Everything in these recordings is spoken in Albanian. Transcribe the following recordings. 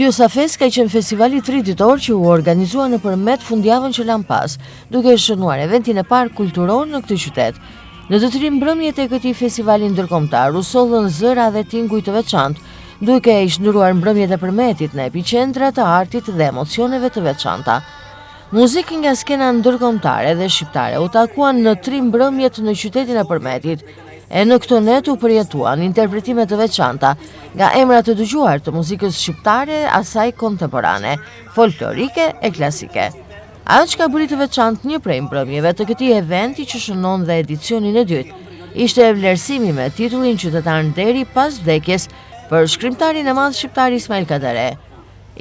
Vjosa Fest ka qenë festivali 3 ditor që u organizua nëpërmjet fundjavën që lan pas, duke shënuar eventin e parë kulturor në këtë qytet. Në të 3 mbrëmjet e këtij festivali ndërkombëtar u sollën zëra dhe tinguj të veçantë, duke i shndruar mbrëmjet e përmetit në epicentra të artit dhe emocioneve të veçanta. Muzikë nga skena ndërkombëtare dhe shqiptare u takuan në 3 mbrëmjet në qytetin e përmetit. E në këto net u përjetuan interpretime të veçanta nga emra të dëgjuar të muzikës shqiptare, asaj kontemporane, folklorike e klasike. Ajo që ka bëri të veçantë një prej mbrëmjeve të këtij eventi që shënon dhe edicionin e dytë, ishte vlerësimi me titullin Qytetar nderi pas vdekjes për shkrimtarin e madh shqiptar Ismail Kadare.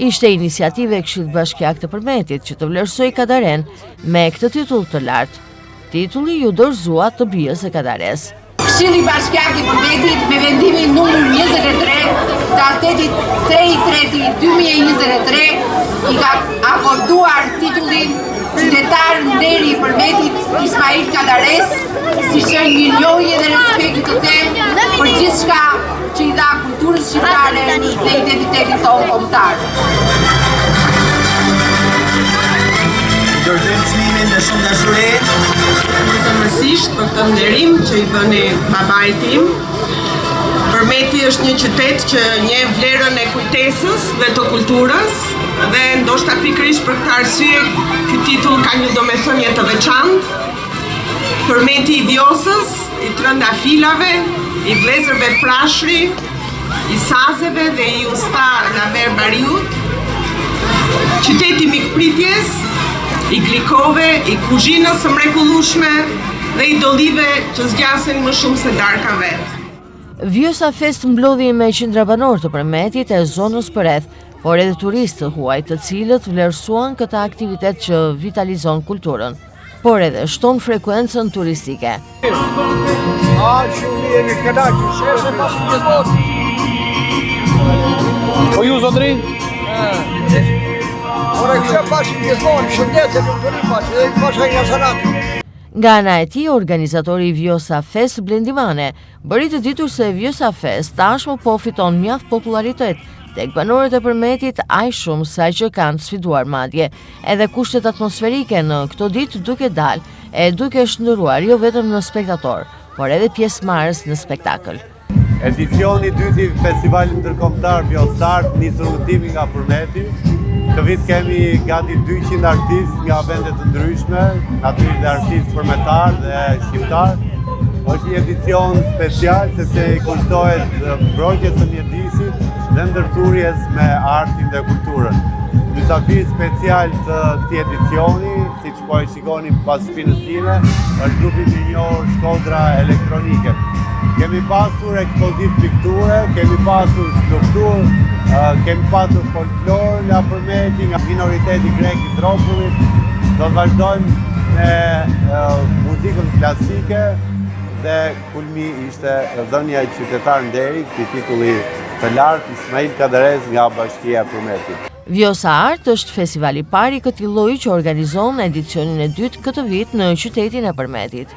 Ishte iniciative e Këshillit Bashkiak të Përmetit që të vlerësoi Kadaren me këtë titull të lartë. Titulli ju dorëzua të bijës së Kadares. Këshilli Bashkiak i Përmetit me vendimin numër 23 të atetit 3/3/2023 i ka akorduar titullin Qytetar nderi i Përmetit Ismail Kadares, si shenjë mirënjohje dhe respekti të tem për gjithçka që i dha kulturës shqiptare dhe identitetit tonë kombëtar. Dorëzojmë çmimin me shumë dashuri. Përmësisht për këtë nderim që i bëni babait tim. Përmeti është një qytet që njeh vlerën e kujtesës dhe të kulturës dhe ndoshta pikërisht për këtë arsye ky titull ka një domethënie të veçantë. Përmeti i Vjosës, i trëndafilave, i vlezërve prashri, i sazeve dhe i usta nga Barbariut. Qyteti mikpritjes, i glikove, i kuzhinës së mrekullueshme dhe i dollive që zgjasin më shumë se darka vet. Vjosa Fest mblodhi me qindra banor të Përmetit e zonës përreth, por edhe turistë huaj të cilët vlerësuan këtë aktivitet që vitalizon kulturën, por edhe shton frekuencën turistike. Po ju zotëri? Nga ana e tij, organizatori i Vjosa Fest Blendi Mane bëri të ditur se Vjosa Fest tashmë po fiton mjaft popularitet tek banorët e Përmetit, aq shumë sa që kanë sfiduar madje edhe kushtet atmosferike në këto ditë duke dalë e duke shndruar jo vetëm në spektator, por edhe pjesëmarrës në spektakël. Edicioni i dytë i festivalit ndërkombëtar Vjosart nis rrugëtimi nga Përmeti. Këtë vit kemi gati 200 artistë nga vende të ndryshme, natyrisht dhe artistë përmetar dhe shqiptar. Është një edicion special sepse i kushtohet mbrojtjes së mjedisit dhe ndërthurjes me artin dhe kulturën. Mysafir special të këtij edicioni, siç po e shikoni pas shpinës time, është grupi i njohur Shkodra Elektronike. Kemi pasur ekspozit pikture, kemi pasur skulpturë, kemi pasur folklor nga Përmeti, nga minoriteti grek i Tropullit. Do të vazhdojmë me muzikën klasike dhe kulmi ishte dhënia e Qytetar nderi, këtij titulli të lartë Ismail Kadares nga Bashkia e Përmetit. Vjosa Art është festivali i parë i këtij lloji që organizon edicionin e dytë këtë vit në qytetin e Përmetit.